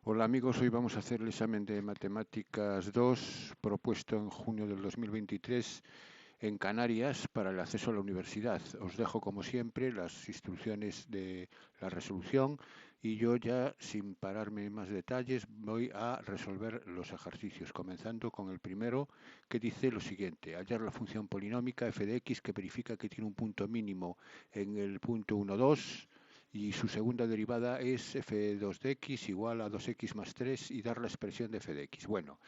Hola amigos, hoy vamos a hacer el examen de Matemáticas 2 propuesto en junio del 2023 en Canarias para el acceso a la universidad. Os dejo como siempre las instrucciones de la resolución y yo ya sin pararme en más detalles voy a resolver los ejercicios, comenzando con el primero que dice lo siguiente: hallar la función polinómica f de x que verifica que tiene un punto mínimo en el punto 1, 2 y su segunda derivada es f2 de x igual a 2x más 3 y dar la expresión de f de x. Bueno,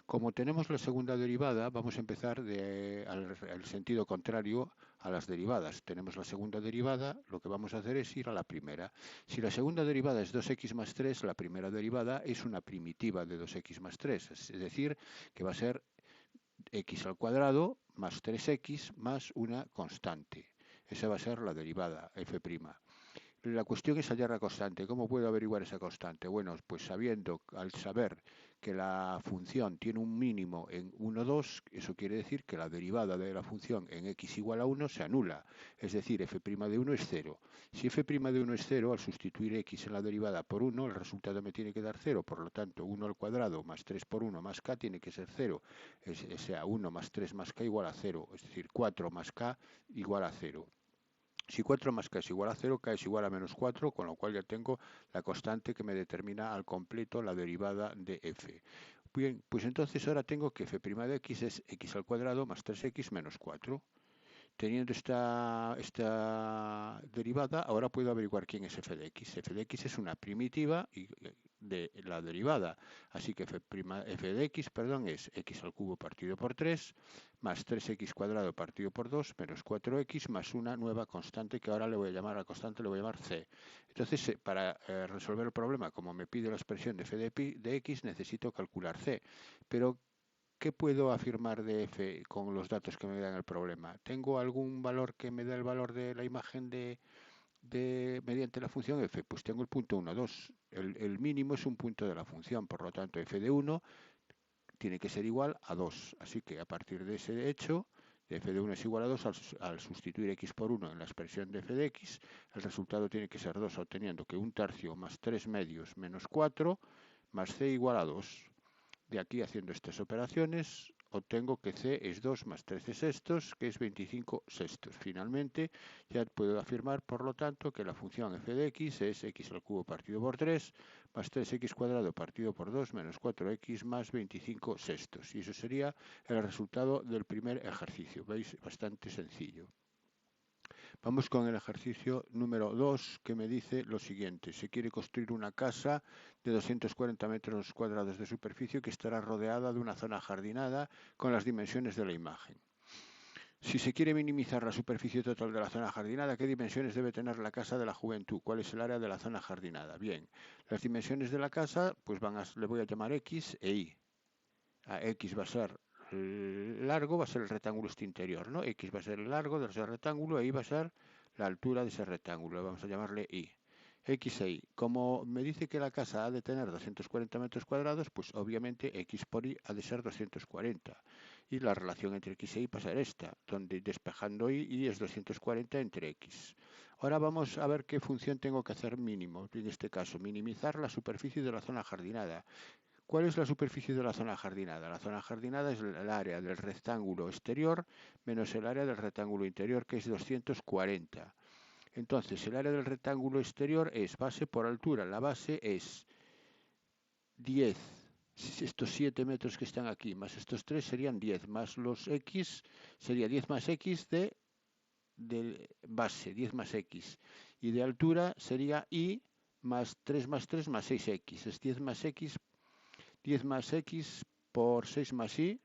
como tenemos la segunda derivada, vamos a empezar al sentido contrario a las derivadas. Tenemos la segunda derivada, lo que vamos a hacer es ir a la primera. Si la segunda derivada es 2x más 3, la primera derivada es una primitiva de 2x más 3, es decir, que va a ser x al cuadrado más 3x más una constante. Esa va a ser la derivada f'. La cuestión es hallar la constante. ¿Cómo puedo averiguar esa constante? Bueno, pues al saber que la función tiene un mínimo en 1, 2, eso quiere decir que la derivada de la función en x igual a 1 se anula. Es decir, f' de 1 es 0. Si f' de 1 es 0, al sustituir x en la derivada por 1, el resultado me tiene que dar 0. Por lo tanto, 1 al cuadrado más 3 por 1 más k tiene que ser 0. O sea, 1 más 3 más k igual a 0. Es decir, 4 más k igual a 0. Si 4 más k es igual a 0, k es igual a menos 4, con lo cual ya tengo la constante que me determina al completo la derivada de f. Bien, pues entonces ahora tengo que f' de x es x al cuadrado más 3x menos 4. Teniendo esta derivada, ahora puedo averiguar quién es f de x. F de x es una primitiva de la derivada. Así que f de x, perdón, es x al cubo partido por 3 más 3x cuadrado partido por 2 menos 4x más una nueva constante que ahora le voy a llamar a la constante, le voy a llamar c. Entonces, para resolver el problema, como me pide la expresión de f de x, necesito calcular c. Pero ¿qué puedo afirmar de f con los datos que me dan el problema? ¿Tengo algún valor que me dé el valor de la imagen mediante la función f? Pues tengo el punto 1, 2. El mínimo es un punto de la función, por lo tanto f de 1 tiene que ser igual a 2. Así que a partir de ese hecho, de f de 1 es igual a 2, al sustituir x por 1 en la expresión de f de x, el resultado tiene que ser 2, obteniendo que un tercio más 3 medios menos 4 más c igual a 2. De aquí, haciendo estas operaciones, obtengo que c es 2 más 13 sextos, que es 25 sextos. Finalmente, ya puedo afirmar, por lo tanto, que la función f de x es x al cubo partido por 3 más 3x cuadrado partido por 2 menos 4x más 25 sextos. Y eso sería el resultado del primer ejercicio. ¿Veis? Bastante sencillo. Vamos con el ejercicio número 2, que me dice lo siguiente. Se quiere construir una casa de 240 metros cuadrados de superficie que estará rodeada de una zona ajardinada con las dimensiones de la imagen. Si se quiere minimizar la superficie total de la zona jardinada, ¿qué dimensiones debe tener la casa de la juventud? ¿Cuál es el área de la zona jardinada? Bien, las dimensiones de la casa, pues le voy a llamar X e Y. X va a ser largo, va a ser el rectángulo este interior, ¿no? X va a ser el largo de ese rectángulo e Y va a ser la altura de ese rectángulo. Vamos a llamarle Y. X e Y. Como me dice que la casa ha de tener 240 metros cuadrados, pues obviamente X por Y ha de ser 240. Y la relación entre X e Y va a ser esta, donde despejando Y es 240 entre X. Ahora vamos a ver qué función tengo que hacer mínimo. En este caso, minimizar la superficie de la zona jardinada. ¿Cuál es la superficie de la zona jardinada? La zona jardinada es el área del rectángulo exterior menos el área del rectángulo interior, que es 240. Entonces, el área del rectángulo exterior es base por altura. La base es 10. Estos 7 metros que están aquí, más estos 3 serían 10, más los x, sería 10 más x de base, 10 más x. Y de altura sería y más 3 más 6x. Es 10 más x por 6 más y,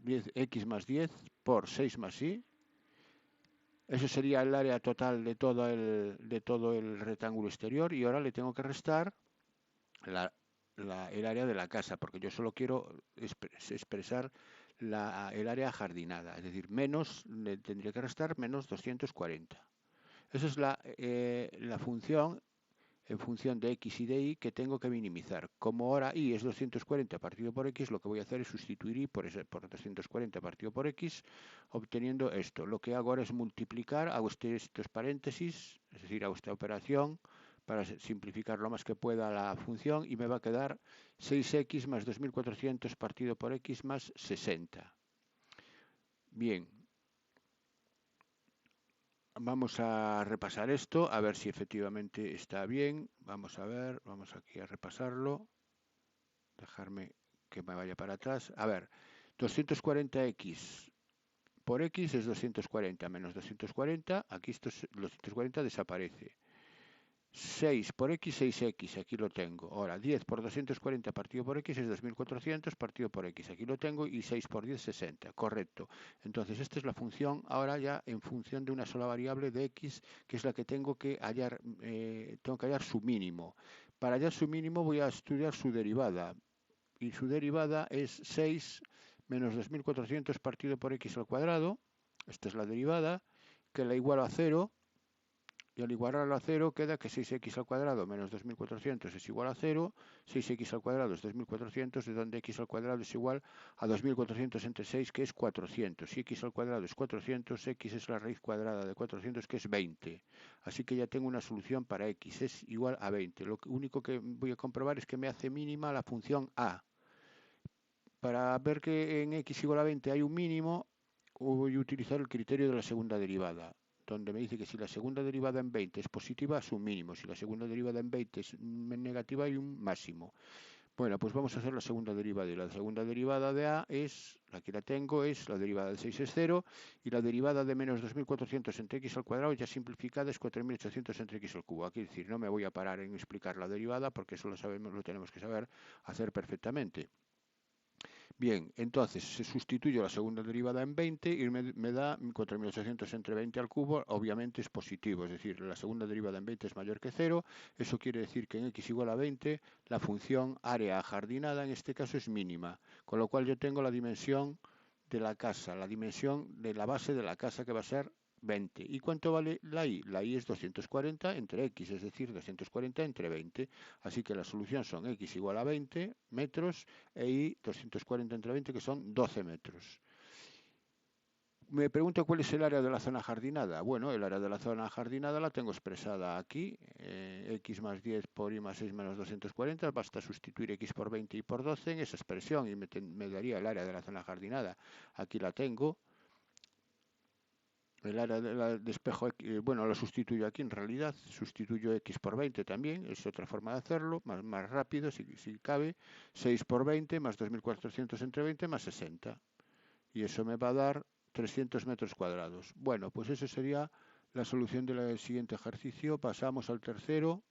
10x más 10 por 6 más y. Eso sería el área total de todo el rectángulo exterior. Y ahora le tengo que restar la, el área de la casa, porque yo solo quiero expresar el área jardinada. Es decir, menos, le tendría que restar menos 240. Esa es la función en función de x y de y que tengo que minimizar. Como ahora y es 240 partido por x, lo que voy a hacer es sustituir y por 240 partido por x, obteniendo esto. Lo que hago ahora es multiplicar, hago estos paréntesis, es decir, hago esta operación para simplificar lo más que pueda la función, y me va a quedar 6x más 2400 partido por x más 60. Bien, vamos a repasar esto, a ver si efectivamente está bien. Vamos a ver, vamos aquí a repasarlo. Dejarme que me vaya para atrás. A ver, 240x por x es 240 menos 240. Aquí estos 240 desaparece. 6 por x, 6x, aquí lo tengo. Ahora, 10 por 240 partido por x es 2400 partido por x, aquí lo tengo, y 6 por 10, 60. Correcto. Entonces, esta es la función, ahora ya en función de una sola variable de x, que es la que tengo que hallar, su mínimo. Para hallar su mínimo voy a estudiar su derivada, y su derivada es 6 menos 2400 partido por x al cuadrado. Esta es la derivada, que la igualo a 0. Y al igualarlo a 0 queda que 6x al cuadrado menos 2400 es igual a 0, 6x al cuadrado es 2400, de donde x al cuadrado es igual a 2400 entre 6, que es 400. Si x al cuadrado es 400, x es la raíz cuadrada de 400, que es 20. Así que ya tengo una solución para x, es igual a 20. Lo único que voy a comprobar es que me hace mínima la función a. Para ver que en x igual a 20 hay un mínimo, voy a utilizar el criterio de la segunda derivada, donde me dice que si la segunda derivada en 20 es positiva, es un mínimo. Si la segunda derivada en 20 es negativa, hay un máximo. Bueno, pues vamos a hacer la segunda derivada. Y la segunda derivada de a es, aquí la tengo, es la derivada de 6 es 0. Y la derivada de menos 2400 entre x al cuadrado, ya simplificada, es 4800 entre x al cubo. Aquí decir, no me voy a parar en explicar la derivada, porque eso lo sabemos, lo tenemos que saber hacer perfectamente. Bien, entonces se sustituye la segunda derivada en 20 y me da 4800 entre 20 al cubo. Obviamente es positivo, es decir, la segunda derivada en 20 es mayor que 0. Eso quiere decir que en x igual a 20 la función área ajardinada en este caso es mínima, con lo cual yo tengo la dimensión de la casa, la dimensión de la base de la casa, que va a ser 20. ¿Y cuánto vale la y? La y es 240 entre x, es decir, 240 entre 20. Así que la solución son x igual a 20 metros e y 240 entre 20, que son 12 metros. Me pregunto cuál es el área de la zona jardinada. Bueno, el área de la zona jardinada la tengo expresada aquí. X más 10 por y más 6 menos 240. Basta sustituir x por 20 y por 12 en esa expresión y me daría el área de la zona jardinada. Aquí la tengo. El área de espejo, bueno, lo sustituyo aquí en realidad, sustituyo x por 20 también, es otra forma de hacerlo, más rápido si cabe, 6 por 20 más 2400 entre 20 más 60. Y eso me va a dar 300 metros cuadrados. Bueno, pues eso sería la solución del siguiente ejercicio. Pasamos al tercero.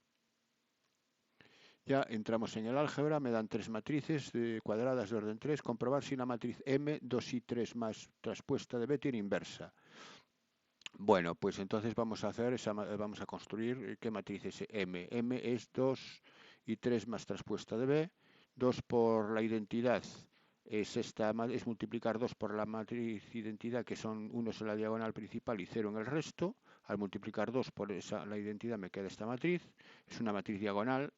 Ya entramos en el álgebra, me dan tres matrices cuadradas de orden 3, comprobar si la matriz M, 2 y 3 más traspuesta de B tiene inversa. Bueno, pues entonces vamos a construir qué matriz es M. M es 2 y 3 más traspuesta de B. 2 por la identidad es multiplicar 2 por la matriz identidad, que son 1 en la diagonal principal y 0 en el resto. Al multiplicar 2 por la identidad me queda esta matriz. Es una matriz diagonal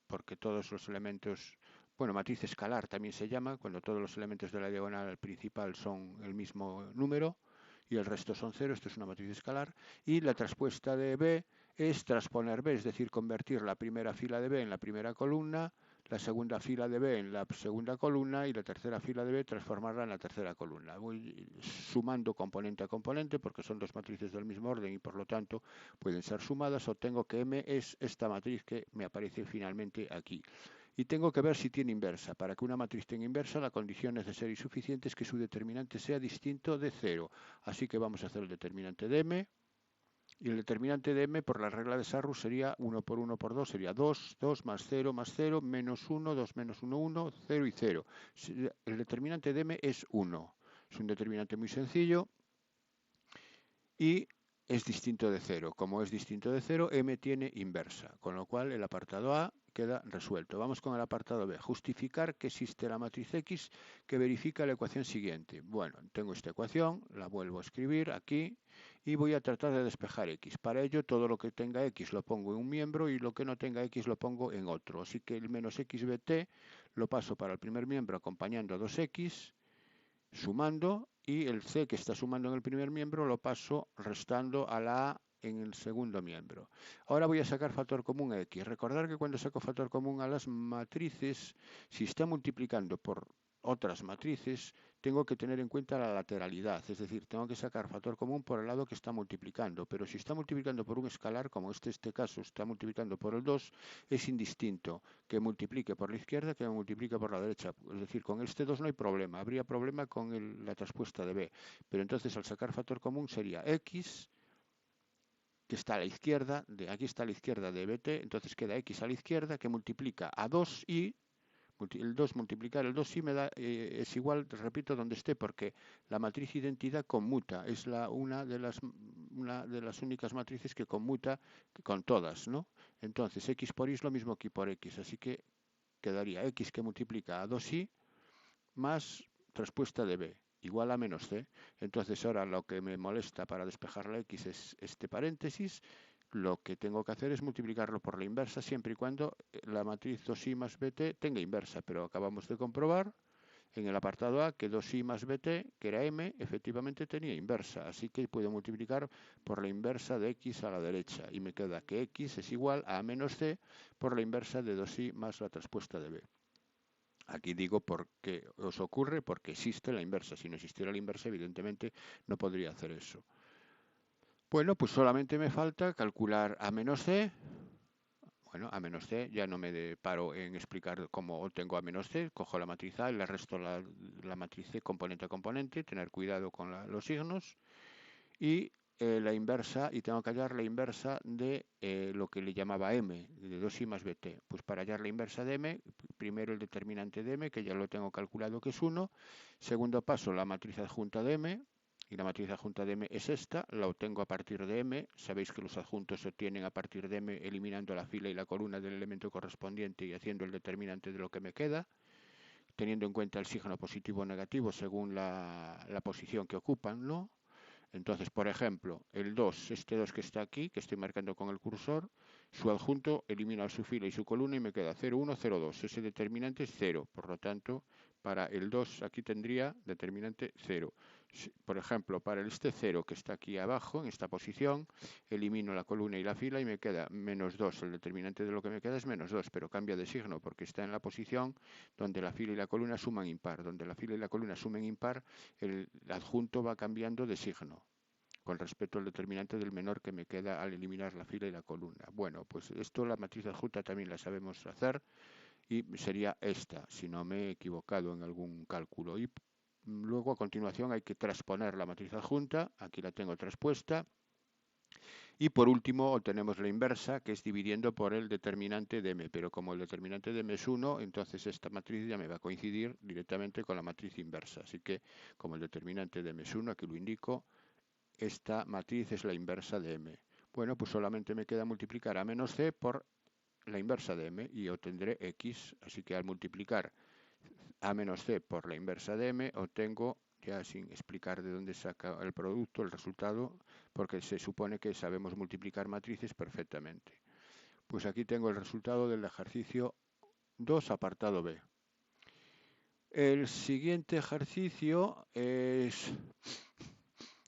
porque todos los elementos, bueno, matriz escalar también se llama, cuando todos los elementos de la diagonal principal son el mismo número y el resto son 0, esto es una matriz escalar. Y la traspuesta de B es transponer B, es decir, convertir la primera fila de B en la primera columna, la segunda fila de B en la segunda columna y la tercera fila de B transformarla en la tercera columna. Voy sumando componente a componente porque son dos matrices del mismo orden y por lo tanto pueden ser sumadas. Obtengo que M es esta matriz que me aparece finalmente aquí. Y tengo que ver si tiene inversa. Para que una matriz tenga inversa, la condición necesaria y suficiente es que su determinante sea distinto de 0. Así que vamos a hacer el determinante de M. Y el determinante de M, por la regla de Sarrus, sería 1 por 1 por 2, sería 2, 2 más 0 más 0, menos 1, 2 menos 1, 1, 0 y 0. El determinante de M es 1. Es un determinante muy sencillo y es distinto de 0. Como es distinto de 0, M tiene inversa, con lo cual el apartado A queda resuelto. Vamos con el apartado B. Justificar que existe la matriz X que verifica la ecuación siguiente. Bueno, tengo esta ecuación, la vuelvo a escribir aquí y voy a tratar de despejar X. Para ello, todo lo que tenga X lo pongo en un miembro y lo que no tenga X lo pongo en otro. Así que el menos XBT lo paso para el primer miembro acompañando a 2X, sumando, y el C que está sumando en el primer miembro lo paso restando a la A en el segundo miembro. Ahora voy a sacar factor común a X. Recordar que cuando saco factor común a las matrices, si está multiplicando por otras matrices, tengo que tener en cuenta la lateralidad, es decir, tengo que sacar factor común por el lado que está multiplicando, pero si está multiplicando por un escalar, como este caso está multiplicando por el 2, es indistinto que multiplique por la izquierda que multiplique por la derecha. Es decir, con este 2 no hay problema, habría problema con la traspuesta de b, pero entonces al sacar factor común sería x, que está a la izquierda, aquí está a la izquierda de bt, entonces queda x a la izquierda que multiplica a 2y, el 2 multiplicar el 2y me da, es igual, repito, donde esté, porque la matriz identidad conmuta, es una de las únicas matrices que conmuta con todas, ¿no? Entonces x por y es lo mismo que y por x, así que quedaría x que multiplica a 2y más traspuesta de b, igual a menos c. Entonces ahora lo que me molesta para despejar la x es este paréntesis. Lo que tengo que hacer es multiplicarlo por la inversa siempre y cuando la matriz 2i más bt tenga inversa, pero acabamos de comprobar en el apartado A que 2i más bt, que era m, efectivamente tenía inversa, así que puedo multiplicar por la inversa de x a la derecha y me queda que x es igual a menos c por la inversa de 2i más la traspuesta de b. Aquí digo por qué os ocurre, porque existe la inversa. Si no existiera la inversa, evidentemente no podría hacer eso. Bueno, pues solamente me falta calcular a menos c. Bueno, a menos c, ya no me paro en explicar cómo obtengo a menos c. Cojo la matriz A y le resto la matriz c componente a componente, tener cuidado con los signos. Y la inversa, y tengo que hallar la inversa de lo que le llamaba m, de 2i más bt. Pues para hallar la inversa de m, primero el determinante de m, que ya lo tengo calculado que es 1. Segundo paso, la matriz adjunta de m, y la matriz adjunta de m es esta, la obtengo a partir de m. Sabéis que los adjuntos se obtienen a partir de m eliminando la fila y la columna del elemento correspondiente y haciendo el determinante de lo que me queda, teniendo en cuenta el signo positivo o negativo según la posición que ocupan, ¿no? Entonces, por ejemplo, el 2, este 2 que está aquí, que estoy marcando con el cursor, su adjunto elimina su fila y su columna y me queda 0, 1, 0, 2. Ese determinante es 0, por lo tanto, para el 2 aquí tendría determinante 0. Por ejemplo, para este 0 que está aquí abajo, en esta posición, elimino la columna y la fila y me queda menos 2. El determinante de lo que me queda es menos 2, pero cambia de signo porque está en la posición donde la fila y la columna suman impar. Donde la fila y la columna sumen impar, el adjunto va cambiando de signo con respecto al determinante del menor que me queda al eliminar la fila y la columna. Bueno, pues esto la matriz adjunta también la sabemos hacer y sería esta, si no me he equivocado en algún cálculo. Y luego a continuación hay que transponer la matriz adjunta, aquí la tengo traspuesta. Y por último obtenemos la inversa, que es dividiendo por el determinante de m, pero como el determinante de m es 1, entonces esta matriz ya me va a coincidir directamente con la matriz inversa. Así que como el determinante de m es 1, aquí lo indico, esta matriz es la inversa de m. Bueno, pues solamente me queda multiplicar a menos c por la inversa de m y obtendré x. Así que al multiplicar a menos c por la inversa de m, obtengo, ya sin explicar de dónde saca el producto, el resultado, porque se supone que sabemos multiplicar matrices perfectamente. Pues aquí tengo el resultado del ejercicio 2, apartado B. El siguiente ejercicio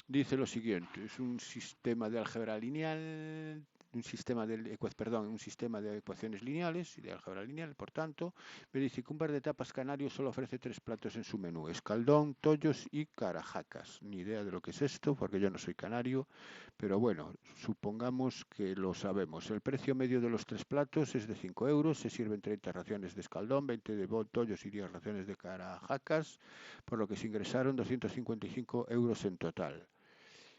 dice lo siguiente: es un sistema de álgebra lineal, un sistema de ecuaciones lineales y de álgebra lineal. Por tanto, me dice que un bar de tapas canario solo ofrece 3 platos en su menú: escaldón, tollos y carajacas. Ni idea de lo que es esto, porque yo no soy canario, pero bueno, supongamos que lo sabemos. El precio medio de los 3 platos es de 5 euros, se sirven 30 raciones de escaldón, 20 de tollos y 10 raciones de carajacas, por lo que se ingresaron 255 euros en total.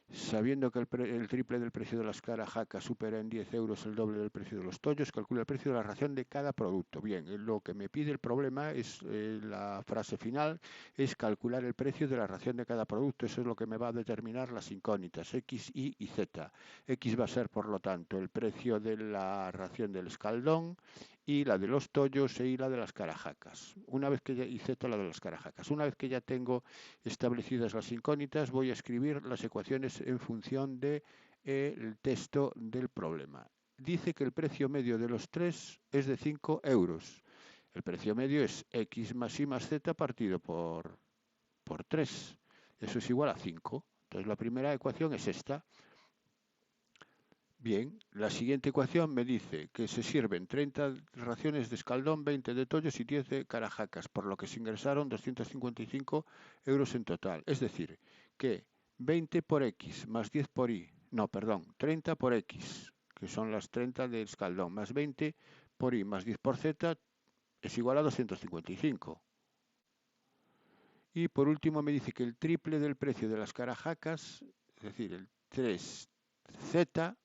Sabiendo que el triple del precio de las carajacas supera en 10 euros el doble del precio de los tollos, calcula el precio de la ración de cada producto. Bien, lo que me pide el problema es la frase final, es calcular el precio de la ración de cada producto. Eso es lo que me va a determinar las incógnitas X, Y y Z. X va a ser, por lo tanto, el precio de la ración del escaldón, y la de los tollos y la de las carajacas. Y Z la de las carajacas. Una vez que ya tengo establecidas las incógnitas, voy a escribir las ecuaciones en función del texto del problema. Dice que el precio medio de los 3 es de 5 euros. El precio medio es X más Y más Z partido por 3. Eso es igual a 5. Entonces la primera ecuación es esta. Bien, la siguiente ecuación me dice que se sirven 30 raciones de escaldón, 20 de tollos y 10 de carajacas, por lo que se ingresaron 255 euros en total. Es decir, que 20 por X más 10 por Y, no, perdón, 30 por X, que son las 30 de escaldón, más 20 por Y más 10 por Z, es igual a 255. Y por último me dice que el triple del precio de las carajacas, es decir, el 3Z,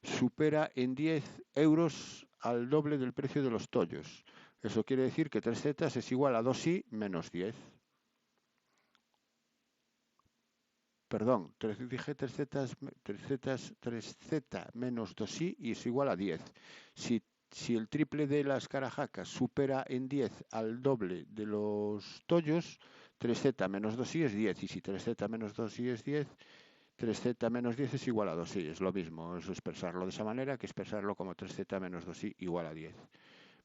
supera en 10 euros al doble del precio de los tollos. Eso quiere decir que 3Z es igual a 2i menos 10. Perdón, dije 3Z menos 2i y es igual a 10. Si el triple de las carajacas supera en 10 al doble de los tollos, 3Z menos 2i es 10. Y si 3Z menos 2i es 10, 3z menos 10 es igual a 2i, es lo mismo, es expresarlo de esa manera que expresarlo como 3z menos 2i igual a 10.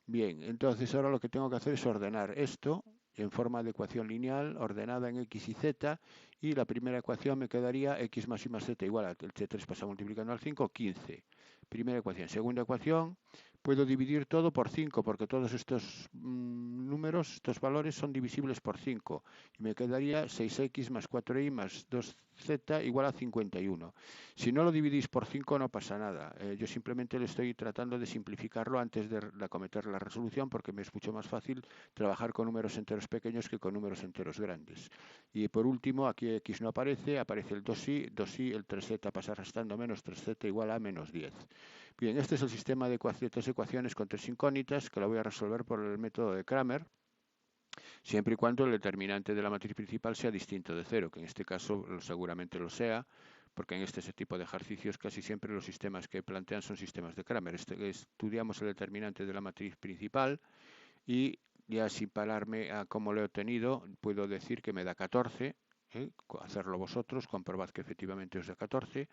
Bien, entonces ahora lo que tengo que hacer es ordenar esto en forma de ecuación lineal ordenada en x y z, y la primera ecuación me quedaría x más y más z igual a el t3 pasa multiplicando al 5, 15. Primera ecuación. Segunda ecuación, puedo dividir todo por 5 porque todos estos números, estos valores son divisibles por 5. Y me quedaría 6x más 4y más 2z igual a 51. Si no lo dividís por 5 no pasa nada. Yo simplemente le estoy tratando de simplificarlo antes de acometer la resolución porque me es mucho más fácil trabajar con números enteros pequeños que con números enteros grandes. Y por último, aquí x no aparece, aparece el 2i, 2i, el 3z pasa restando menos 3z igual a menos 10. Bien, este es el sistema de tres ecuaciones con tres incógnitas que la voy a resolver por el método de Cramer, siempre y cuando el determinante de la matriz principal sea distinto de cero, que en este caso seguramente lo sea, porque en este tipo de ejercicios casi siempre los sistemas que plantean son sistemas de Cramer. Estudiamos el determinante de la matriz principal y ya sin pararme a cómo lo he obtenido, puedo decir que me da 14, hacerlo vosotros, comprobad que efectivamente os da 14,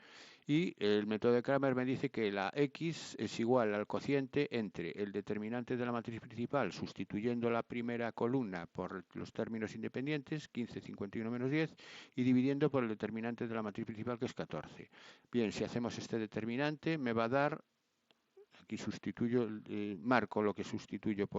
y el método de Cramer me dice que la x es igual al cociente entre el determinante de la matriz principal, sustituyendo la primera columna por los términos independientes, 15, 51 menos 10, y dividiendo por el determinante de la matriz principal, que es 14. Bien, si hacemos este determinante, me va a dar, aquí sustituyo, marco lo que sustituyo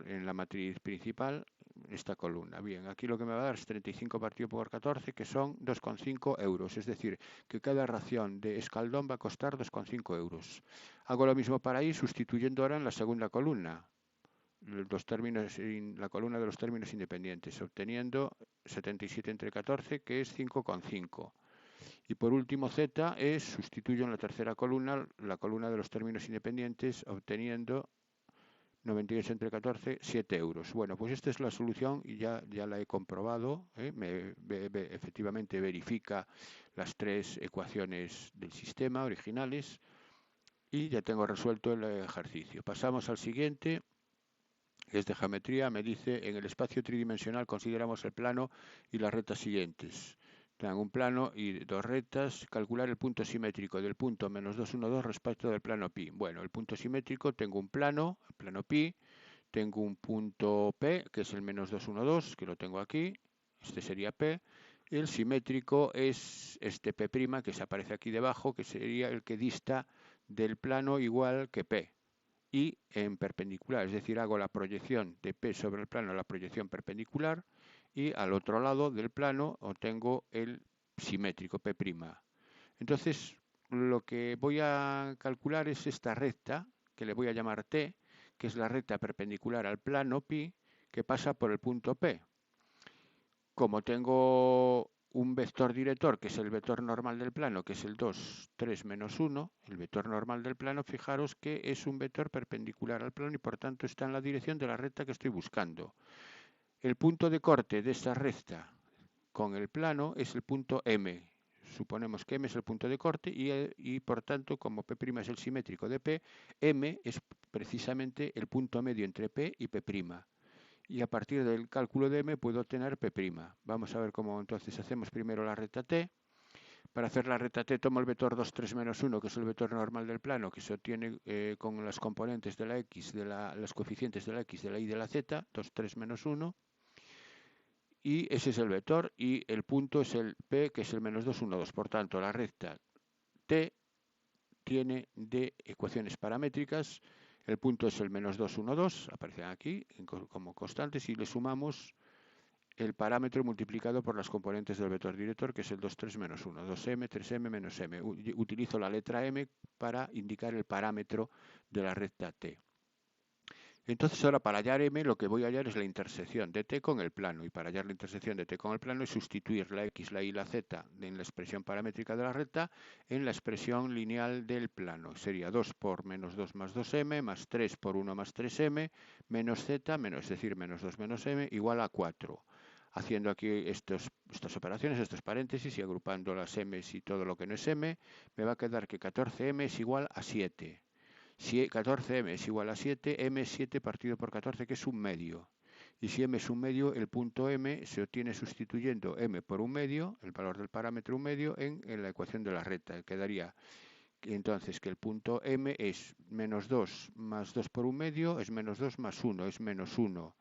en la matriz principal, esta columna. Bien, aquí lo que me va a dar es 35 partido por 14, que son 2,5 euros. Es decir, que cada ración de escaldón va a costar 2,5 euros. Hago lo mismo para ahí, sustituyendo ahora en la segunda columna, la columna de los términos independientes, obteniendo 77 entre 14, que es 5,5. Y por último, z sustituyo en la tercera columna, la columna de los términos independientes, obteniendo 98 entre 14, 7 euros. Bueno, pues esta es la solución y ya la he comprobado. Efectivamente verifica las tres ecuaciones del sistema originales y ya tengo resuelto el ejercicio. Pasamos al siguiente, que es de geometría. Me dice, en el espacio tridimensional consideramos el plano y las rectas siguientes. Tengo un plano y dos rectas. Calcular el punto simétrico del punto menos 2, 1, 2 respecto del plano pi. Bueno, el punto simétrico, tengo un plano, el plano pi, tengo un punto P, que es el menos 2, 1, 2, que lo tengo aquí. Este sería P. El simétrico es este P', que se aparece aquí debajo, que sería el que dista del plano igual que P. Y en perpendicular, es decir, hago la proyección de P sobre el plano, la proyección perpendicular, y al otro lado del plano obtengo el simétrico P'. Entonces, lo que voy a calcular es esta recta, que le voy a llamar T, que es la recta perpendicular al plano pi, que pasa por el punto P. Como tengo un vector director, que es el vector normal del plano, que es el 2, 3, menos 1, el vector normal del plano, fijaros que es un vector perpendicular al plano y por tanto está en la dirección de la recta que estoy buscando. El punto de corte de esta recta con el plano es el punto M. Suponemos que M es el punto de corte y por tanto, como P' es el simétrico de P, M es precisamente el punto medio entre P y P'. Y a partir del cálculo de M puedo obtener P'. Vamos a ver cómo entonces hacemos primero la recta T. Para hacer la recta T tomo el vector 2, 3, menos 1, que es el vector normal del plano, que se obtiene con las componentes de la X, los coeficientes de la X, de la Y y de la Z, 2, 3, menos 1. Y ese es el vector y el punto es el P, que es el menos 2, 1, 2. Por tanto, la recta T tiene de ecuaciones paramétricas. El punto es el -2, 1, 2, aparecen aquí como constantes, y le sumamos el parámetro multiplicado por las componentes del vector director, que es el 2, 3, menos 1, 2m, 3m, menos m. Utilizo la letra m para indicar el parámetro de la recta T. Entonces ahora para hallar m lo que voy a hallar es la intersección de t con el plano, y para hallar la intersección de t con el plano es sustituir la x, la y, la z en la expresión paramétrica de la recta en la expresión lineal del plano. Sería 2 por menos 2 más 2m más 3 por 1 más 3m menos z, es decir, menos 2 menos m, igual a 4. Haciendo aquí estas operaciones, estos paréntesis, y agrupando las m's y todo lo que no es m, me va a quedar que 14m es igual a 7. Si 14m es igual a 7, m es 7 partido por 14, que es un medio. Y si m es un medio, el punto m se obtiene sustituyendo m por un medio, el valor del parámetro un medio, en la ecuación de la recta. Quedaría entonces que el punto m es menos 2 más 2 por un medio, es menos 2 más 1, es menos 1.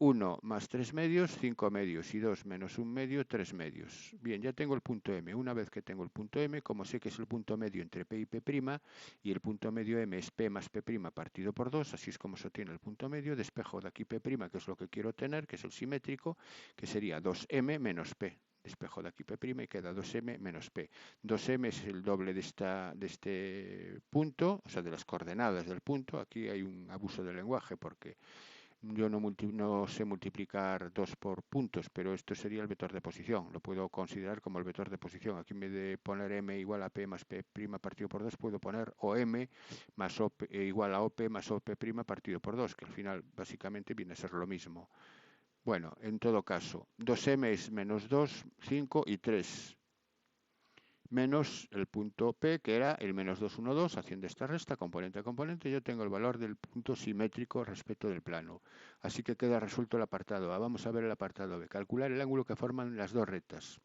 1 más 3 medios, 5 medios, y 2 menos 1 medio, 3 medios. Bien, ya tengo el punto m. Una vez que tengo el punto m, como sé que es el punto medio entre p y p', y el punto medio m es p más p' partido por 2, así es como se obtiene el punto medio, despejo de aquí p', que es lo que quiero tener, que es el simétrico, que sería 2m menos p. Despejo de aquí p' y queda 2m menos p. 2m es el doble de este punto, o sea, de las coordenadas del punto. Aquí hay un abuso del lenguaje porque yo no sé multiplicar 2 por puntos, pero esto sería el vector de posición. Lo puedo considerar como el vector de posición. Aquí en vez de poner m igual a p más p' partido por 2, puedo poner om más op igual a op más op' partido por 2, que al final básicamente viene a ser lo mismo. Bueno, en todo caso, 2m es menos 2, 5 y 3. Menos el punto P, que era el menos 2, 1, 2, haciendo esta resta componente a componente, yo tengo el valor del punto simétrico respecto del plano. Así que queda resuelto el apartado A. Vamos a ver el apartado B. Calcular el ángulo que forman las dos rectas.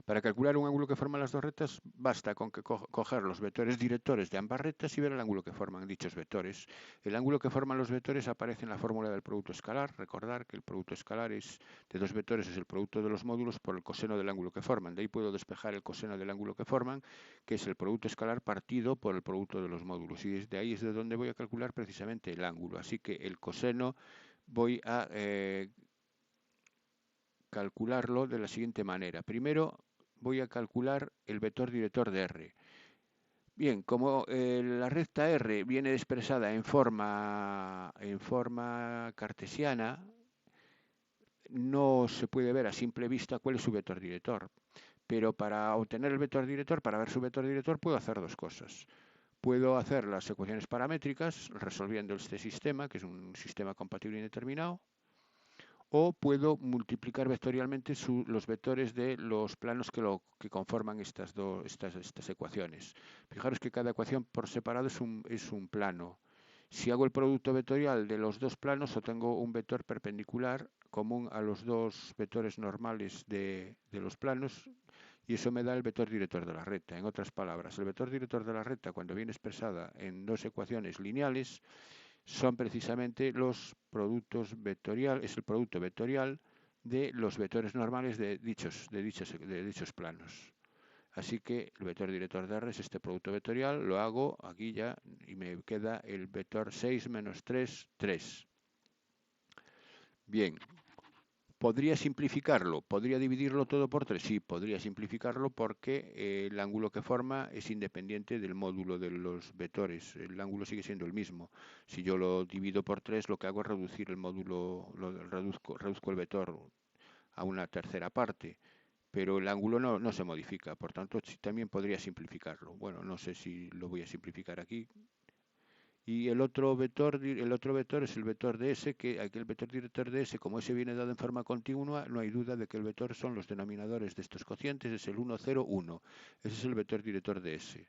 Para calcular un ángulo que forman las dos rectas, basta con que coger los vectores directores de ambas rectas y ver el ángulo que forman dichos vectores. El ángulo que forman los vectores aparece en la fórmula del producto escalar. Recordar que el producto escalar de dos vectores es el producto de los módulos por el coseno del ángulo que forman. De ahí puedo despejar el coseno del ángulo que forman, que es el producto escalar partido por el producto de los módulos. Y desde ahí es de donde voy a calcular precisamente el ángulo. Así que el coseno voy a calcularlo de la siguiente manera. Primero voy a calcular el vector director de R. Bien, como la recta R viene expresada en forma cartesiana, no se puede ver a simple vista cuál es su vector director. Pero para obtener el vector director, para ver su vector director, puedo hacer dos cosas. Puedo hacer las ecuaciones paramétricas resolviendo este sistema, que es un sistema compatible indeterminado, o puedo multiplicar vectorialmente los vectores de los planos que conforman estas ecuaciones. Fijaros que cada ecuación por separado es un plano. Si hago el producto vectorial de los dos planos, obtengo un vector perpendicular común a los dos vectores normales de los planos, y eso me da el vector director de la recta. En otras palabras, el vector director de la recta, cuando viene expresada en dos ecuaciones lineales, son precisamente los productos vectorial, es el producto vectorial de los vectores normales de dichos planos. Así que el vector director de R es este producto vectorial, lo hago aquí ya y me queda el vector 6 menos 3, 3. Bien. ¿Podría simplificarlo? ¿Podría dividirlo todo por 3? Sí, podría simplificarlo porque el ángulo que forma es independiente del módulo de los vectores. El ángulo sigue siendo el mismo. Si yo lo divido por 3, lo que hago es reducir el módulo, reduzco el vector a una tercera parte. Pero el ángulo no se modifica, por tanto también podría simplificarlo. Bueno, no sé si lo voy a simplificar aquí. Y el otro vector es el vector de S, que aquel vector director de S, como S viene dado en forma continua, no hay duda de que el vector son los denominadores de estos cocientes, es el 1, 0, 1. Ese es el vector director de S.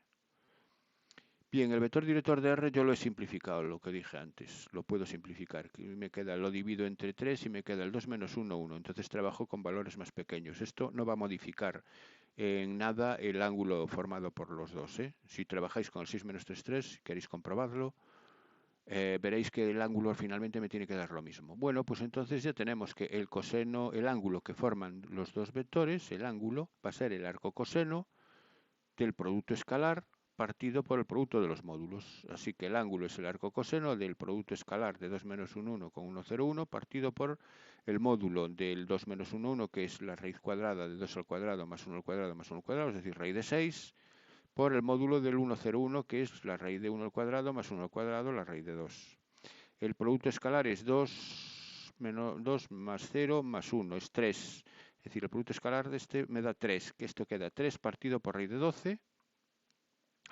Bien, el vector director de R yo lo he simplificado, lo que dije antes. Lo puedo simplificar. Me queda, lo divido entre 3 y me queda el 2 menos 1, 1. Entonces trabajo con valores más pequeños. Esto no va a modificar en nada el ángulo formado por los dos. Si trabajáis con el 6 menos 3, 3, queréis comprobarlo, veréis que el ángulo finalmente me tiene que dar lo mismo. Bueno, pues entonces ya tenemos que el ángulo que forman los dos vectores, el ángulo va a ser el arco coseno del producto escalar partido por el producto de los módulos. Así que el ángulo es el arco coseno del producto escalar de 2 menos 1, 1 con 1, 0, 1 partido por el módulo del 2 menos 1, 1, que es la raíz cuadrada de 2 al cuadrado más 1 al cuadrado más 1 al cuadrado, es decir, raíz de 6, por el módulo del 1, 0, 1, que es la raíz de 1 al cuadrado más 1 al cuadrado, la raíz de 2. El producto escalar es 2 menos 2 más 0 más 1, es 3. Es decir, el producto escalar de este me da 3, que esto queda 3 partido por raíz de 12,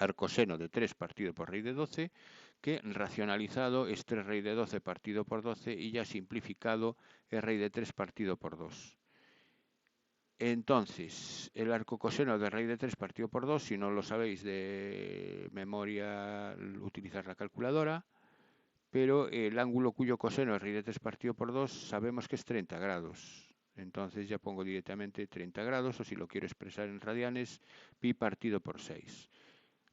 arcoseno de 3 partido por raíz de 12, que racionalizado es 3 raíz de 12 partido por 12 y ya simplificado es raíz de 3 partido por 2. Entonces, el arco coseno de raíz de 3 partido por 2, si no lo sabéis de memoria, utilizar la calculadora, pero el ángulo cuyo coseno es raíz de 3 partido por 2 sabemos que es 30 grados. Entonces ya pongo directamente 30 grados, o si lo quiero expresar en radianes, pi partido por 6.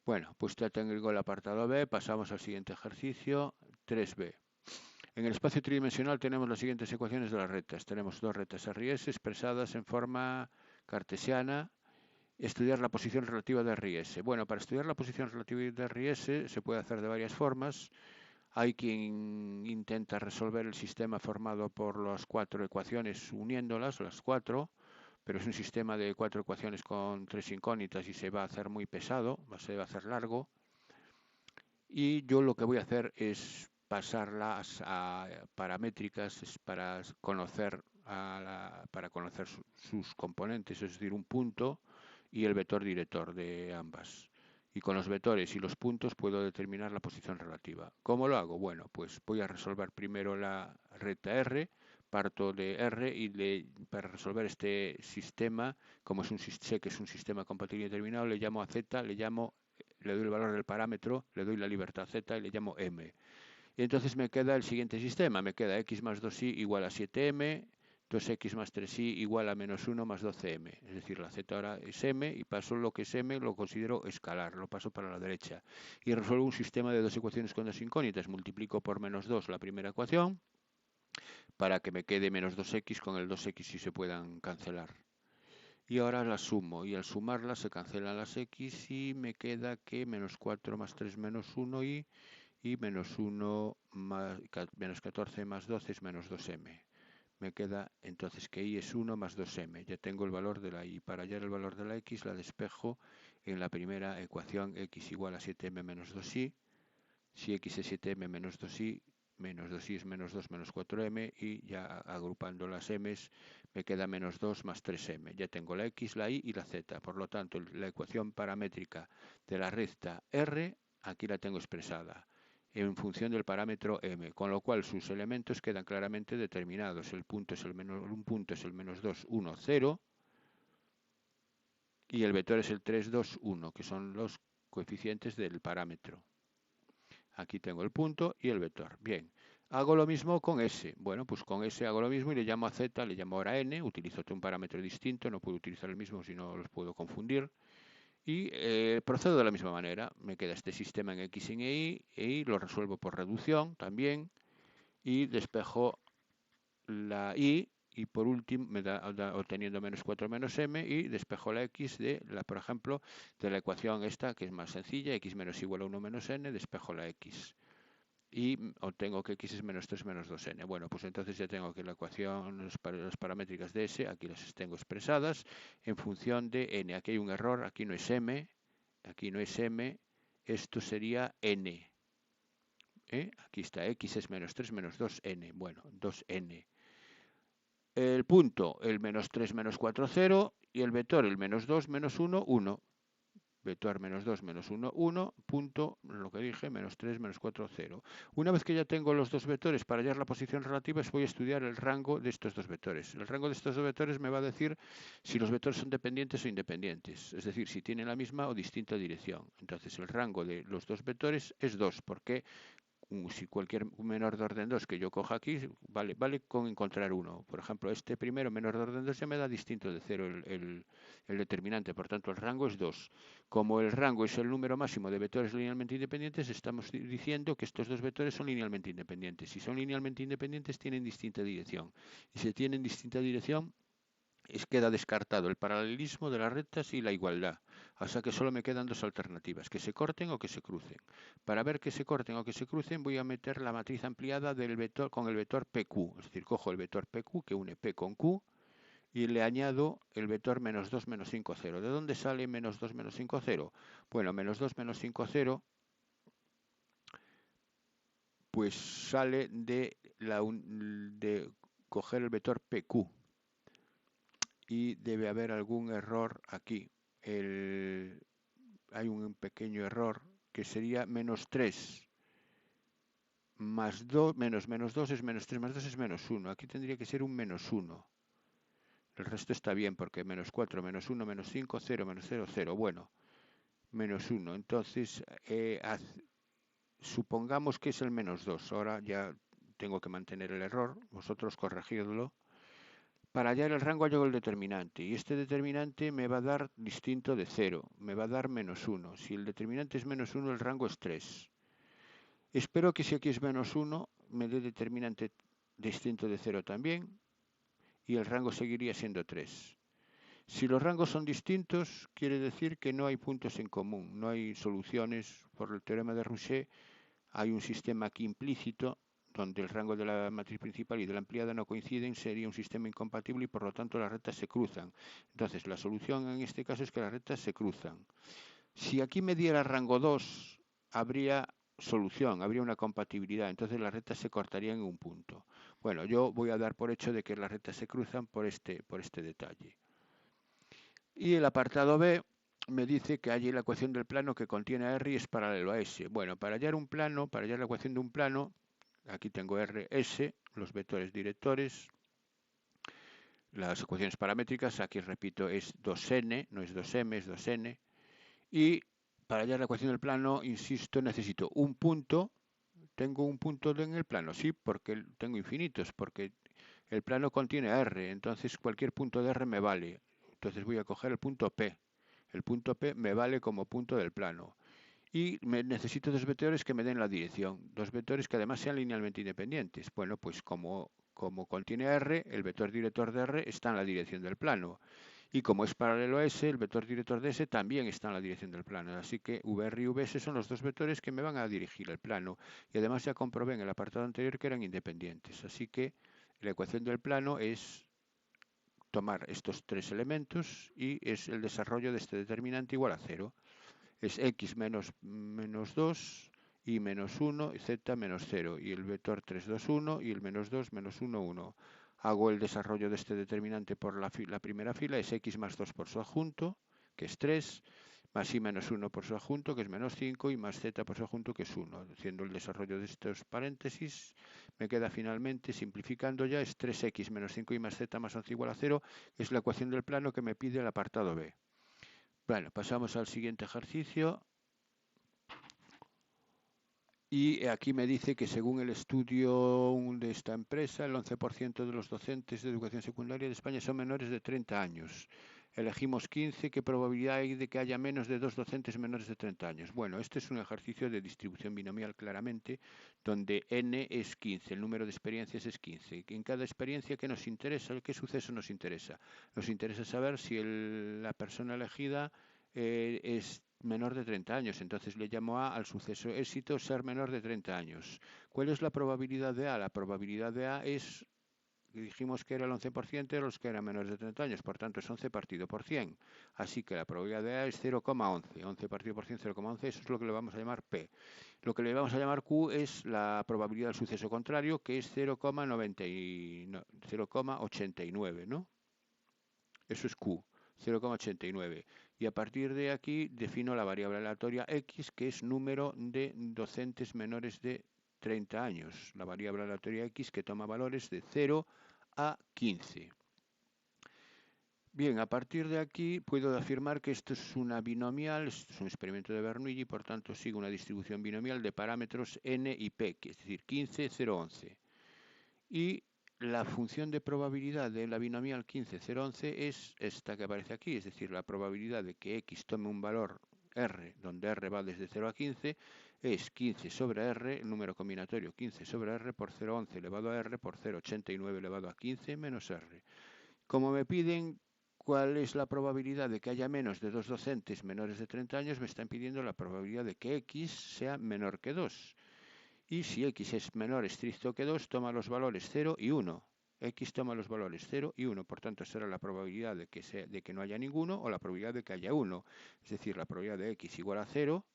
Bueno, pues ya tengo el apartado B, pasamos al siguiente ejercicio, 3b. En el espacio tridimensional tenemos las siguientes ecuaciones de las rectas. Tenemos dos rectas RS expresadas en forma cartesiana. Estudiar la posición relativa de RS. Bueno, para estudiar la posición relativa de RS se puede hacer de varias formas. Hay quien intenta resolver el sistema formado por las 4 ecuaciones uniéndolas, las 4, pero es un sistema de 4 ecuaciones con 3 incógnitas y se va a hacer muy pesado, se va a hacer largo. Y yo lo que voy a hacer es pasarlas a paramétricas para conocer, sus componentes, es decir, un punto y el vector director de ambas. Y con los vectores y los puntos puedo determinar la posición relativa. ¿Cómo lo hago? Bueno, pues voy a resolver primero la recta R, parto de R y para resolver este sistema, como sé que es un sistema compatible y determinado, le llamo a Z, le doy el valor del parámetro, le doy la libertad Z y le llamo M. Y entonces me queda el siguiente sistema, me queda x más 2y igual a 7m, 2x más 3y igual a menos 1 más 12m. Es decir, la z ahora es m y paso lo que es m, lo considero escalar, lo paso para la derecha. Y resuelvo un sistema de dos ecuaciones con dos incógnitas. Multiplico por menos 2 la primera ecuación para que me quede menos 2x con el 2x y se puedan cancelar. Y ahora las sumo, y al sumarlas se cancelan las x y me queda que menos 4 más 3 menos 1 y menos 1 más menos 14 más 12 es menos 2m. Me queda entonces que y es 1 más 2m. Ya tengo el valor de la y. Para hallar el valor de la x la despejo en la primera ecuación, x igual a 7m menos 2y. Si x es 7m menos 2y, menos 2y es menos 2 menos 4m, y ya agrupando las m's me queda menos 2 más 3m. Ya tengo la x, la y y la z. Por lo tanto, la ecuación paramétrica de la recta R aquí la tengo expresada en función del parámetro m, con lo cual sus elementos quedan claramente determinados. Un punto es el menos 2, 1, 0, y el vector es el 3, 2, 1, que son los coeficientes del parámetro. Aquí tengo el punto y el vector. Bien, hago lo mismo con S. Bueno, pues con S hago lo mismo y le llamo a Z, le llamo ahora N, utilizo un parámetro distinto, no puedo utilizar el mismo si no los puedo confundir. Y procedo de la misma manera. Me queda este sistema en X y en Y lo resuelvo por reducción también y despejo la Y y por último me da obteniendo menos 4 menos M y despejo la X por ejemplo, de la ecuación esta que es más sencilla, X menos igual a 1 menos N, despejo la X. Y obtengo que x es menos 3 menos 2n. Bueno, pues entonces ya tengo que la ecuación, las paramétricas de S, aquí las tengo expresadas en función de n. Aquí hay un error, aquí no es m, esto sería n. Aquí está, x es menos 3 menos 2n. Bueno, 2n. El punto, el menos 3 menos 4, 0, y el vector, el menos 2 menos 1, 1. Vector menos 2 menos 1, 1, punto, lo que dije, menos 3 menos 4, 0. Una vez que ya tengo los dos vectores para hallar la posición relativa, voy a estudiar el rango de estos dos vectores. El rango de estos dos vectores me va a decir si los vectores son dependientes o independientes, es decir, si tienen la misma o distinta dirección. Entonces el rango de los dos vectores es 2, porque si cualquier menor de orden 2 que yo coja aquí, vale con encontrar uno. Por ejemplo, este primero menor de orden 2 ya me da distinto de 0 el determinante, por tanto el rango es 2. Como el rango es el número máximo de vectores linealmente independientes, estamos diciendo que estos dos vectores son linealmente independientes. Si son linealmente independientes, tienen distinta dirección. Y si tienen distinta dirección, queda descartado el paralelismo de las rectas y la igualdad. O sea que solo me quedan dos alternativas, que se corten o que se crucen. Para ver que se corten o que se crucen voy a meter la matriz ampliada del vector con el vector PQ. Es decir, cojo el vector PQ que une P con Q y le añado el vector menos 2, menos 5, 0. ¿De dónde sale menos 2, menos 5, 0? Bueno, menos 2, menos 5, 0 pues sale de coger el vector PQ y debe haber algún error aquí. Hay un pequeño error que sería menos 3 más 2, menos 2 es menos 3 más 2 es menos 1. Aquí tendría que ser un menos 1. El resto está bien porque menos 4, menos 1, menos 5, 0, menos 0, 0. Bueno, menos 1. Entonces, supongamos que es el menos 2. Ahora ya tengo que mantener el error. Vosotros corregidlo. Para hallar el rango hallo el determinante. Y este determinante me va a dar distinto de 0. Me va a dar menos 1. Si el determinante es menos 1, el rango es 3. Espero que si aquí es menos 1, me dé determinante distinto de 0 también. Y el rango seguiría siendo 3. Si los rangos son distintos, quiere decir que no hay puntos en común, no hay soluciones. Por el teorema de Rouchet hay un sistema aquí implícito donde el rango de la matriz principal y de la ampliada no coinciden, sería un sistema incompatible y por lo tanto las rectas se cruzan. Entonces la solución en este caso es que las rectas se cruzan. Si aquí me diera rango 2, habría solución, habría una compatibilidad, entonces las rectas se cortarían en un punto. Bueno, yo voy a dar por hecho de que las rectas se cruzan por este detalle. Y el apartado B me dice que hay la ecuación del plano que contiene a R y es paralelo a S. Bueno, para hallar un plano, para hallar la ecuación de un plano, aquí tengo R, S, los vectores directores, las ecuaciones paramétricas, aquí repito, es 2n, no es 2m, es 2n. Y para hallar la ecuación del plano, insisto, necesito un punto. ¿Tengo un punto en el plano? Sí, porque tengo infinitos, porque el plano contiene a R, entonces cualquier punto de R me vale. Entonces voy a coger el punto P. El punto P me vale como punto del plano. Y necesito dos vectores que me den la dirección. Dos vectores que además sean linealmente independientes. Bueno, pues como contiene R, el vector director de R está en la dirección del plano. Y como es paralelo a S, el vector director de S también está en la dirección del plano. Así que VR y VS son los dos vectores que me van a dirigir el plano. Y además ya comprobé en el apartado anterior que eran independientes. Así que la ecuación del plano es tomar estos tres elementos y es el desarrollo de este determinante igual a 0. Es x menos 2 y menos 1 y z menos 0 y el vector 3, 2, 1 y el menos 2, menos 1, 1. Hago el desarrollo de este determinante por la primera fila, es x más 2 por su adjunto, que es 3, más y menos 1 por su adjunto, que es menos 5, y más z por su adjunto, que es 1. Haciendo el desarrollo de estos paréntesis, me queda finalmente, simplificando ya, es 3x menos 5 y más z más 11 igual a 0, es la ecuación del plano que me pide el apartado B. Bueno, pasamos al siguiente ejercicio. Y aquí me dice que según el estudio de esta empresa, el 11% de los docentes de educación secundaria de España son menores de 30 años. Elegimos 15, ¿qué probabilidad hay de que haya menos de 2 docentes menores de 30 años? Bueno, este es un ejercicio de distribución binomial claramente, donde n es 15, el número de experiencias es 15. En cada experiencia, ¿qué nos interesa? ¿Qué suceso nos interesa? Nos interesa saber si la persona elegida es menor de 30 años, entonces le llamo A al suceso éxito ser menor de 30 años. ¿Cuál es la probabilidad de A? La probabilidad de A es, dijimos que era el 11% de los que eran menores de 30 años, por tanto es 11 partido por 100. Así que la probabilidad de A es 0,11. 11 partido por 100, 0,11, eso es lo que le vamos a llamar P. Lo que le vamos a llamar Q es la probabilidad del suceso contrario, que es 0,89, ¿no? Eso es Q. 0,89 y a partir de aquí defino la variable aleatoria x, que es número de docentes menores de 30 años, la variable aleatoria x que toma valores de 0 a 15. Bien, a partir de aquí puedo afirmar que esto es una binomial, esto es un experimento de Bernoulli y por tanto sigue una distribución binomial de parámetros n y p, es decir, 15, 0, 11. Y la función de probabilidad de la binomial 15, 0, 11 es esta que aparece aquí, es decir, la probabilidad de que x tome un valor r, donde r va desde 0 a 15, es 15 sobre r, el número combinatorio 15 sobre r por 0,11 elevado a r por 0,89 elevado a 15 menos r. Como me piden ¿Cuál es la probabilidad de que haya menos de 2 docentes menores de 30 años? Me están pidiendo la probabilidad de que X sea menor que 2. Y si X es menor estricto que 2, toma los valores 0 y 1. X toma los valores 0 y 1, por tanto será la probabilidad de que no haya ninguno o la probabilidad de que haya 1. Es decir, la probabilidad de X igual a 0,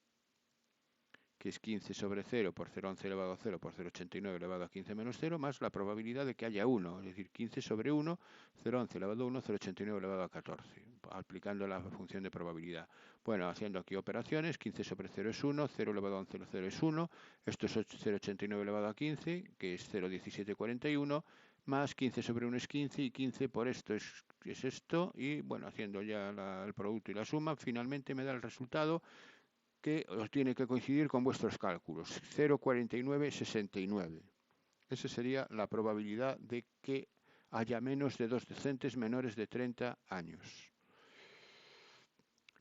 que es 15 sobre 0 por 0,11 elevado a 0 por 0,89 elevado a 15 menos 0, más la probabilidad de que haya 1, es decir, 15 sobre 1, 0,11 elevado a 1, 0,89 elevado a 14, aplicando la función de probabilidad. Bueno, haciendo aquí operaciones, 15 sobre 0 es 1, 0 elevado a 11 0 es 1, esto es 0,89 elevado a 15, que es 0,1741, más 15 sobre 1 es 15, y 15 por esto es esto, y bueno, haciendo ya el producto y la suma, finalmente me da el resultado que os tiene que coincidir con vuestros cálculos, 0,4969. Esa sería la probabilidad de que haya menos de 2 docentes menores de 30 años.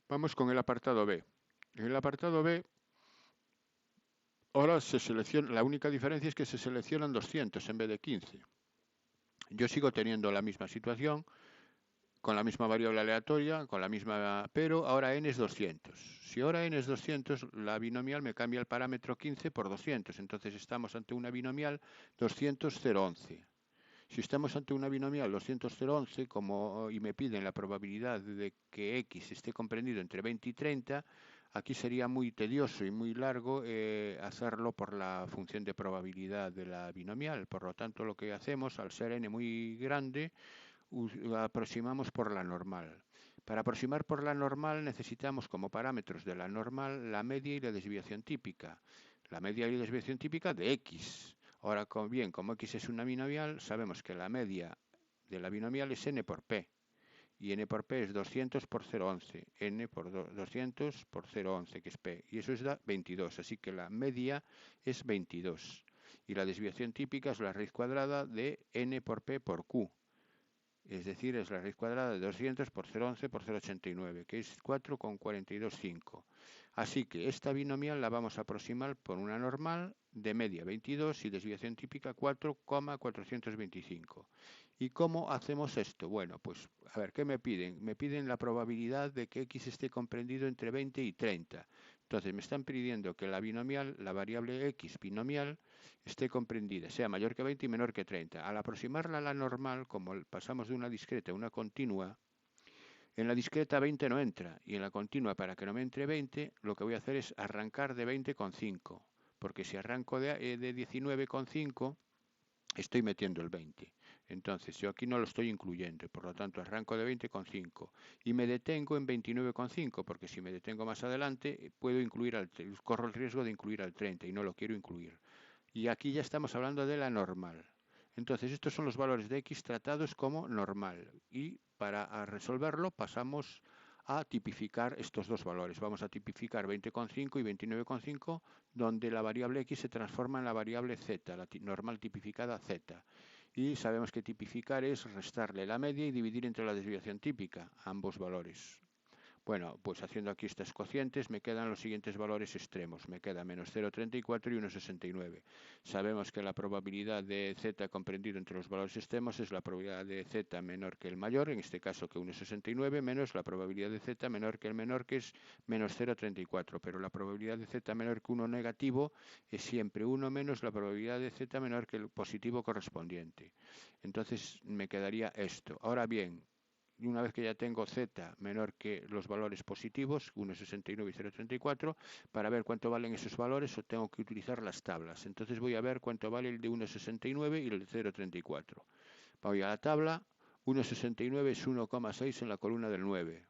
Vamos con el apartado B. En el apartado B, ahora se selecciona, la única diferencia es que se seleccionan 200 en vez de 15. Yo sigo teniendo la misma situación, con la misma variable aleatoria, pero ahora n es 200. Si ahora n es 200, la binomial me cambia el parámetro 15 por 200. Entonces estamos ante una binomial 200,011. Si estamos ante una binomial 200,011 y me piden la probabilidad de que x esté comprendido entre 20 y 30, aquí sería muy tedioso y muy largo hacerlo por la función de probabilidad de la binomial. Por lo tanto, lo que hacemos, al ser n muy grande, aproximamos por la normal. Para aproximar por la normal necesitamos como parámetros de la normal la media y la desviación típica. La media y la desviación típica de x. Ahora, como x es una binomial, sabemos que la media de la binomial es n por p. Y n por p es 200 por 0,11. N por 200 por 0,11, que es p. Y eso es 22. Así que la media es 22. Y la desviación típica es la raíz cuadrada de n por p por q. Es decir, es la raíz cuadrada de 200 por 0,11 por 0,89, que es 4,425. Así que esta binomial la vamos a aproximar por una normal de media 22 y desviación típica 4,425. ¿Y cómo hacemos esto? Bueno, pues a ver, ¿qué me piden? Me piden la probabilidad de que x esté comprendido entre 20 y 30. Entonces me están pidiendo que la binomial, la variable x binomial, esté comprendida, sea mayor que 20 y menor que 30. Al aproximarla a la normal, como pasamos de una discreta a una continua, en la discreta 20 no entra, y en la continua, para que no me entre 20, lo que voy a hacer es arrancar de 20,5, porque si arranco de 19,5, estoy metiendo el 20. Entonces, yo aquí no lo estoy incluyendo, por lo tanto, arranco de 20,5 y me detengo en 29,5, porque si me detengo más adelante, corro el riesgo de incluir al 30 y no lo quiero incluir. Y aquí ya estamos hablando de la normal. Entonces, estos son los valores de x tratados como normal. Y para resolverlo pasamos a tipificar estos dos valores. Vamos a tipificar 20,5 y 29,5, donde la variable x se transforma en la variable z, la normal tipificada z. Y sabemos que tipificar es restarle la media y dividir entre la desviación típica, ambos valores. Bueno, pues haciendo aquí estas cocientes me quedan los siguientes valores extremos. Me queda menos 0,34 y 1,69. Sabemos que la probabilidad de z comprendido entre los valores extremos es la probabilidad de z menor que el mayor, en este caso que 1,69, menos la probabilidad de z menor que el menor, que es menos 0,34. Pero la probabilidad de z menor que 1 negativo es siempre 1 menos la probabilidad de z menor que el positivo correspondiente. Entonces me quedaría esto. Ahora bien, y una vez que ya tengo z menor que los valores positivos, 1,69 y 0,34, para ver cuánto valen esos valores tengo que utilizar las tablas. Entonces voy a ver cuánto vale el de 1,69 y el de 0,34. Voy a la tabla, 1,69 es 1,6 en la columna del 9.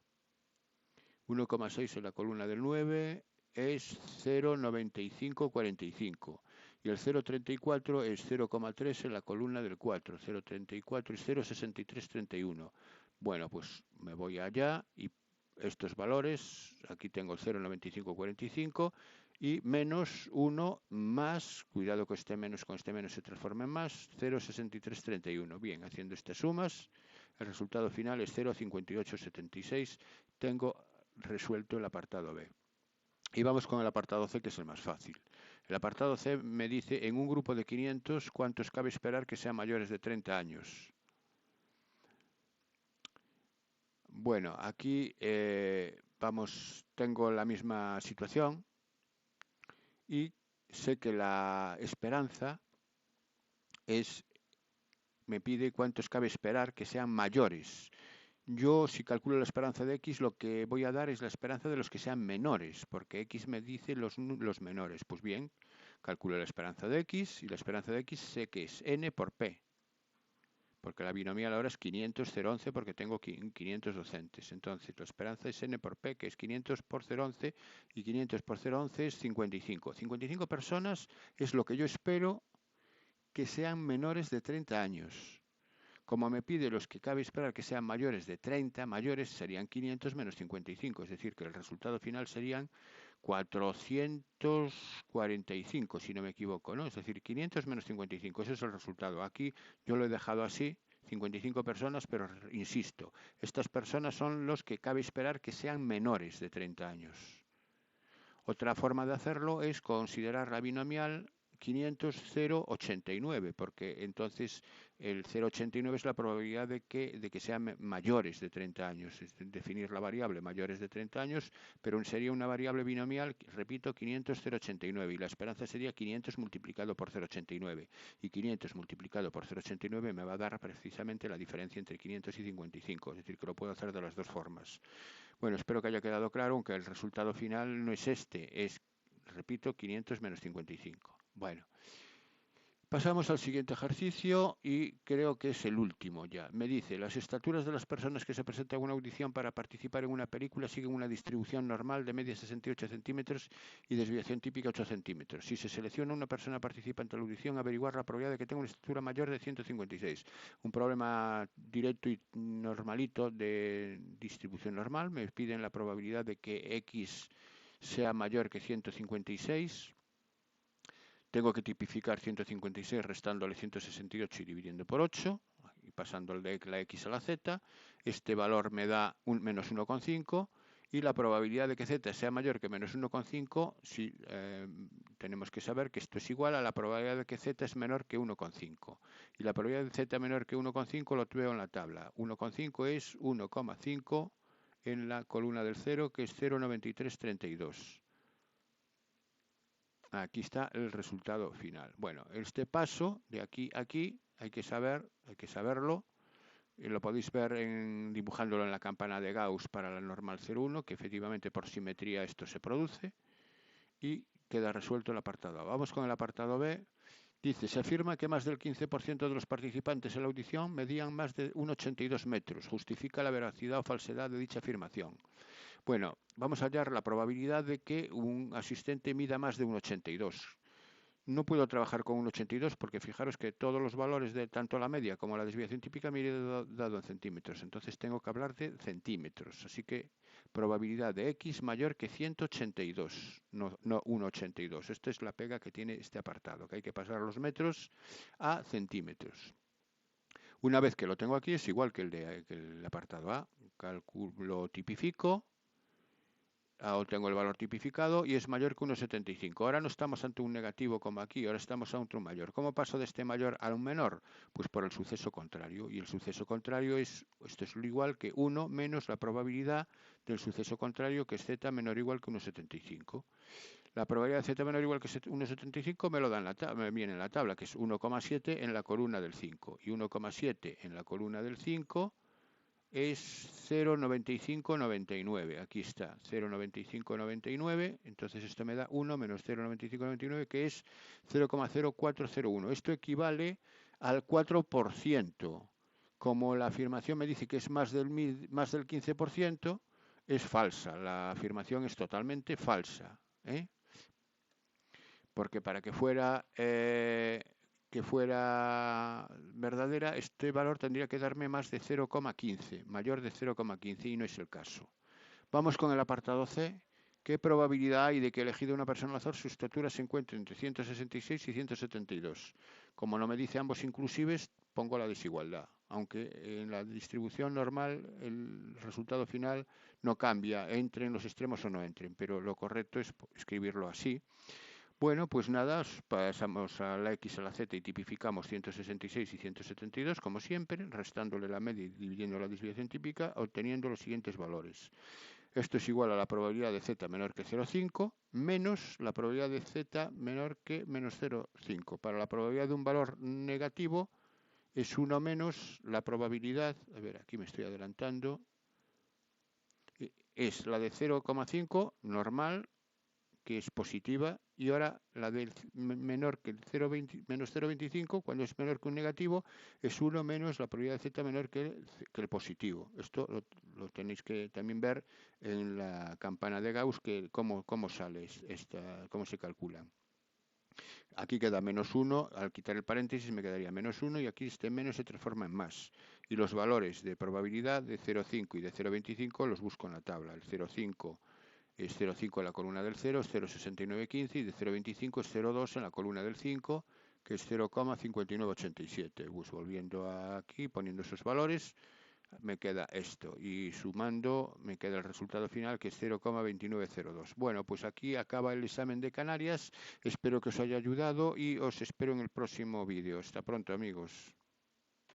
1,6 en la columna del 9 es 0,9545. Y el 0,34 es 0,3 en la columna del 4. 0,34 es 0,6331. Bueno, pues me voy allá y estos valores, aquí tengo el 0,9545 y menos 1 más, cuidado con este menos se transforma en más, 0,6331. Bien, haciendo estas sumas, el resultado final es 0,5876. Tengo resuelto el apartado B. Y vamos con el apartado C, que es el más fácil. El apartado C me dice, en un grupo de 500, ¿cuántos cabe esperar que sean mayores de 30 años? Bueno, aquí tengo la misma situación y sé que la esperanza me pide cuántos cabe esperar que sean mayores. Yo, si calculo la esperanza de X, lo que voy a dar es la esperanza de los que sean menores, porque X me dice los menores. Pues bien, calculo la esperanza de X y la esperanza de X sé que es N por P, porque la binomial ahora es 500, 0,11 porque tengo 500 docentes. Entonces, la esperanza es N por P, que es 500 por 0,11 y 500 por 0,11 es 55. 55 personas es lo que yo espero que sean menores de 30 años. Como me pide los que cabe esperar que sean mayores de 30, mayores serían 500 menos 55, es decir, que el resultado final serían 445, si no me equivoco, ¿no? Es decir, 500 menos 55, ese es el resultado. Aquí yo lo he dejado así, 55 personas, pero insisto, estas personas son los que cabe esperar que sean menores de 30 años. Otra forma de hacerlo es considerar la binomial 500, 0,89, porque entonces el 0,89 es la probabilidad de que sean mayores de 30 años, es definir la variable mayores de 30 años, pero sería una variable binomial, repito, 500, 0,89, y la esperanza sería 500 multiplicado por 0,89, y 500 multiplicado por 0,89 me va a dar precisamente la diferencia entre 500 y 55, es decir, que lo puedo hacer de las dos formas. Bueno, espero que haya quedado claro, aunque el resultado final no es este, es, repito, 500 menos 55. Bueno, pasamos al siguiente ejercicio y creo que es el último ya. Me dice, las estaturas de las personas que se presentan a una audición para participar en una película siguen una distribución normal de media 68 centímetros y desviación típica 8 centímetros. Si se selecciona una persona participante en la audición, averiguar la probabilidad de que tenga una estatura mayor de 156. Un problema directo y normalito de distribución normal. Me piden la probabilidad de que X sea mayor que 156. Tengo que tipificar 156 restándole 168 y dividiendo por 8 y pasando de la X a la Z. Este valor me da un menos 1,5 y la probabilidad de que Z sea mayor que menos 1,5, si, tenemos que saber que esto es igual a la probabilidad de que Z es menor que 1,5. Y la probabilidad de Z menor que 1,5 lo veo en la tabla. 1,5 es 1,5 en la columna del 0, que es 0,9332. Aquí está el resultado final. Bueno, este paso de aquí a aquí hay que saberlo. Lo podéis ver dibujándolo en la campana de Gauss para la normal 0,1, que efectivamente por simetría esto se produce y queda resuelto el apartado A. Vamos con el apartado B. Dice, se afirma que más del 15% de los participantes en la audición medían más de 1,82 metros. Justifica la veracidad o falsedad de dicha afirmación. Bueno, vamos a hallar la probabilidad de que un asistente mida más de 1,82. No puedo trabajar con un 82 porque fijaros que todos los valores de tanto la media como la desviación típica me he dado en centímetros. Entonces tengo que hablar de centímetros. Así que probabilidad de X mayor que 182, no 1,82. Esta es la pega que tiene este apartado, que hay que pasar los metros a centímetros. Una vez que lo tengo aquí es igual que el apartado A. Calculo, tipifico. Ahora tengo el valor tipificado y es mayor que 1,75. Ahora no estamos ante un negativo como aquí, ahora estamos ante un mayor. ¿Cómo paso de este mayor a un menor? Pues por el suceso contrario. Y el suceso contrario esto es lo igual que 1 menos la probabilidad del suceso contrario, que es z menor o igual que 1,75. La probabilidad de z menor o igual que 1,75 me viene en la tabla, que es 1,7 en la columna del 5. Y 1,7 en la columna del 5 es 0,9599. Aquí está, 0,9599. Entonces esto me da 1 menos 0,9599, que es 0,0401. Esto equivale al 4%. Como la afirmación me dice que es más del 15%, es falsa. La afirmación es totalmente falsa, ¿eh? Porque para que fuera verdadera, este valor tendría que darme más de 0,15, mayor de 0,15, y no es el caso. Vamos con el apartado C. ¿Qué probabilidad hay de que elegida una persona al azar su estatura se encuentre entre 166 y 172? Como no me dice ambos inclusives, pongo la desigualdad. Aunque en la distribución normal el resultado final no cambia, entre en los extremos o no entren, pero lo correcto es escribirlo así. Bueno, pues nada, pasamos a la X a la Z y tipificamos 166 y 172, como siempre, restándole la media y dividiendo la desviación típica, obteniendo los siguientes valores. Esto es igual a la probabilidad de Z menor que 0,5 menos la probabilidad de Z menor que menos 0,5. Para la probabilidad de un valor negativo es 1 menos la probabilidad, a ver, aquí me estoy adelantando, es la de 0,5 normal, que es positiva, y ahora la del menor que el 0,20, menos 0,25, cuando es menor que un negativo, es 1 menos la probabilidad de Z menor que el positivo. Esto lo tenéis que también ver en la campana de Gauss, que cómo sale cómo se calcula. Aquí queda menos 1, al quitar el paréntesis me quedaría menos 1 y aquí este menos se transforma en más. Y los valores de probabilidad de 0,5 y de 0,25 los busco en la tabla. El 0,5 es 0,5 en la columna del 0, es 0,6915 y de 0,25 es 0,2 en la columna del 5, que es 0,5987. Pues volviendo aquí, poniendo esos valores, me queda esto y sumando me queda el resultado final, que es 0,2902. Bueno, pues aquí acaba el examen de Canarias. Espero que os haya ayudado y os espero en el próximo vídeo. Hasta pronto, amigos.